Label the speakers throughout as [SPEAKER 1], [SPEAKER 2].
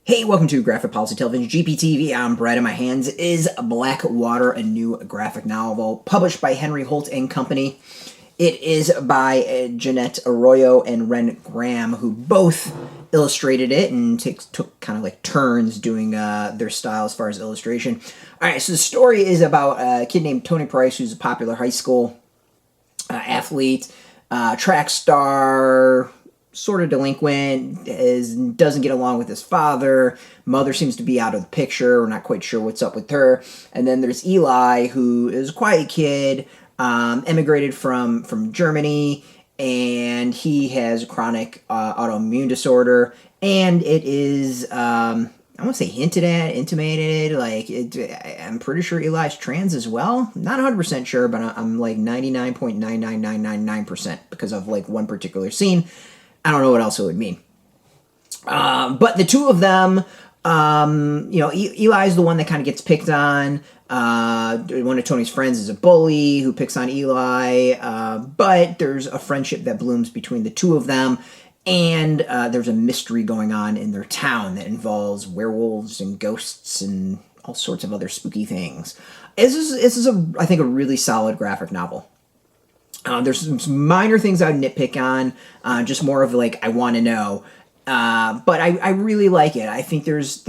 [SPEAKER 1] Hey, welcome to Graphic Policy Television, GPTV. I'm Brett. In my hands is Blackwater, a new graphic novel published by Holt and Company. It is by Jeannette, Arroyo, and Ren Graham, who both illustrated it and took kind of like turns doing their style as far as illustration. All right, so the story is about a kid named Tony Price, who's a popular high school athlete, track star, sort of delinquent, doesn't get along with his father. Mother seems to be out of the picture. We're not quite sure what's up with her. And then there's Eli, who is a quiet kid, emigrated from Germany, and he has chronic autoimmune disorder. And it is, I want to say hinted at, intimated, I'm pretty sure Eli's trans as well. Not 100% sure, but I'm like 99.99999% because of like one particular scene. I don't know what else it would mean. But the two of them, Eli's the one that kind of gets picked on. One of Tony's friends is a bully who picks on Eli. But there's a friendship that blooms between the two of them. And there's a mystery going on in their town that involves werewolves and ghosts and all sorts of other spooky things. This is I think, a really solid graphic novel. There's some minor things I would nitpick on, just more of like I want to know, but I really like it. I think there's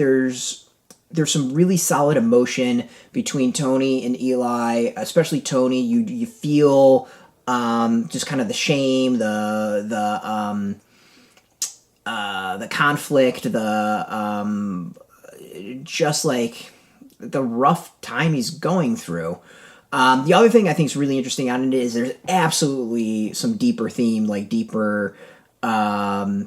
[SPEAKER 1] some really solid emotion between Tony and Eli, especially Tony. You feel just kind of the shame, the conflict, just like the rough time he's going through. The other thing I think is really interesting on it is there's absolutely some deeper theme, like deeper, I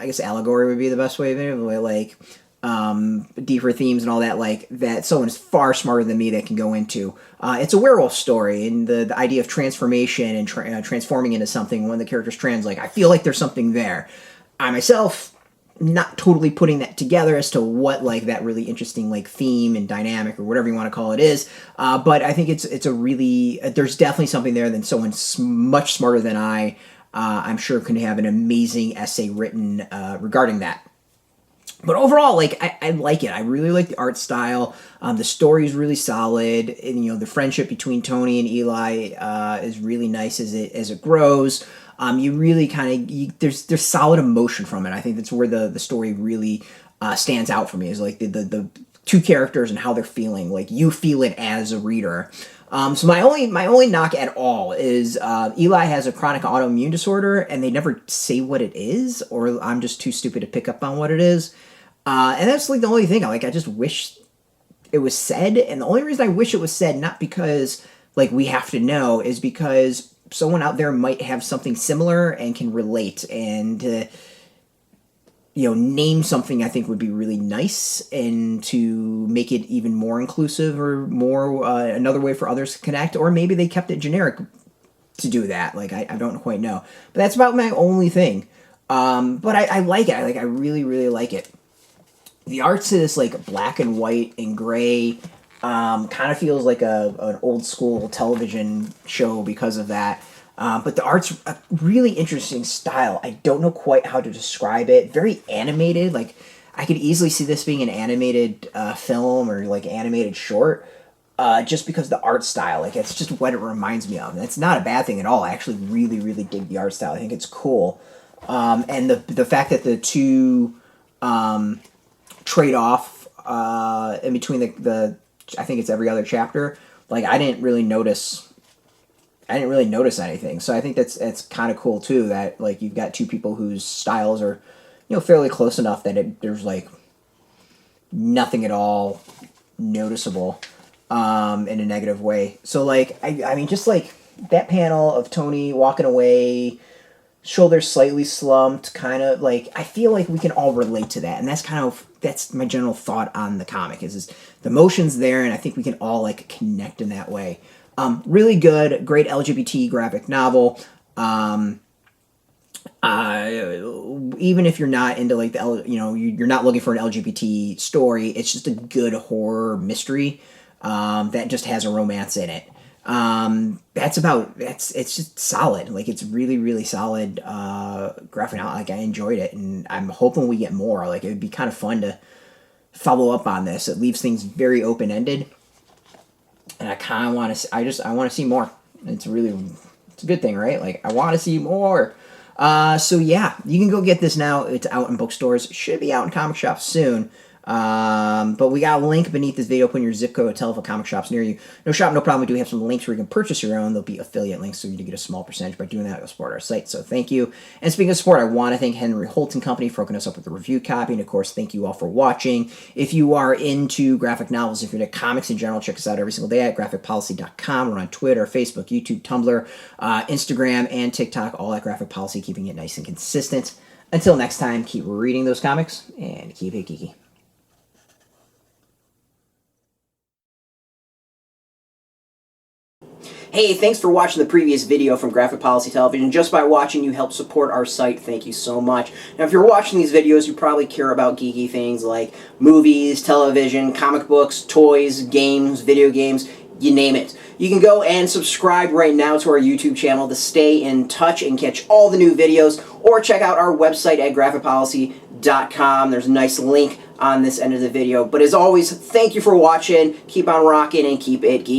[SPEAKER 1] guess allegory would be the best way of it, like deeper themes and all that, like that someone is far smarter than me that can go into. It's a werewolf story, and the idea of transformation and transforming into something. When the character's trans, like I feel like there's something there. I myself not totally putting that together as to what like that really interesting like theme and dynamic or whatever you want to call it is, but I think it's a really there's definitely something there that someone much smarter than I'm sure can have an amazing essay written regarding that. But overall, like I like it. I really like the art style. The story is really solid, and the friendship between Tony and Eli is really nice as it grows. You really kind of there's solid emotion from it. I think that's where the story really stands out for me, is like the two characters and how they're feeling. Like you feel it as a reader. So my only knock at all is Eli has a chronic autoimmune disorder, and they never say what it is, or I'm just too stupid to pick up on what it is. And that's like the only thing. I just wish it was said, and the only reason I wish it was said, not because like we have to know, is because someone out there might have something similar and can relate, and name something I think would be really nice, and to make it even more inclusive or more another way for others to connect, or maybe they kept it generic to do that. Like I don't quite know, but that's about my only thing. But I like it. I really, really like it. The art's this like black and white and gray. Kind of feels like an old school television show because of that. But the art's a really interesting style. I don't know quite how to describe it. Very animated. Like I could easily see this being an animated film or like animated short. Just because the art style, like it's just what it reminds me of. And it's not a bad thing at all. I actually really, really dig the art style. I think it's cool. And the fact that the two trade off in between the I think it's every other chapter. Like I didn't really notice anything. So I think that's kind of cool too, that like you've got two people whose styles are fairly close enough that there's like nothing at all noticeable in a negative way. So like I mean just like that panel of Tony walking away, shoulders slightly slumped, kind of like I feel like we can all relate to that, and that's my general thought on the comic is the emotion's there, and I think we can all like connect in that way. Really good, great LGBT graphic novel. Even if you're not into like you're not looking for an LGBT story, it's just a good horror mystery that just has a romance in it. It's just solid. Like, it's really, really solid graphic novel. Like, I enjoyed it, and I'm hoping we get more. Like, it would be kind of fun to follow up on this. It leaves things very open ended, and I kind of want to. I want to see more. It's a good thing, right? Like, I want to see more. So yeah, you can go get this now. It's out in bookstores. It should be out in comic shops soon. But we got a link beneath this video. Put in your zip code, tell if a comic shop's near you. No shop, no problem. We do have some links where you can purchase your own. There'll be affiliate links, so you get a small percentage by doing that. It'll support our site, so thank you. And speaking of support, I want to thank Henry Holt and Company for hooking us up with the review copy. And of course, thank you all for watching. If you are into graphic novels, if you're into comics in general, check us out every single day at graphicpolicy.com. We're on Twitter, Facebook, YouTube, Tumblr, Instagram, and TikTok, all at Graphic Policy, keeping it nice and consistent. Until next time, keep reading those comics and keep it geeky. Hey, thanks for watching the previous video from Graphic Policy Television. Just by watching, you help support our site. Thank you so much. Now, if you're watching these videos, you probably care about geeky things like movies, television, comic books, toys, games, video games, you name it. You can go and subscribe right now to our YouTube channel to stay in touch and catch all the new videos, or check out our website at graphicpolicy.com. There's a nice link on this end of the video. But as always, thank you for watching. Keep on rocking and keep it geeky.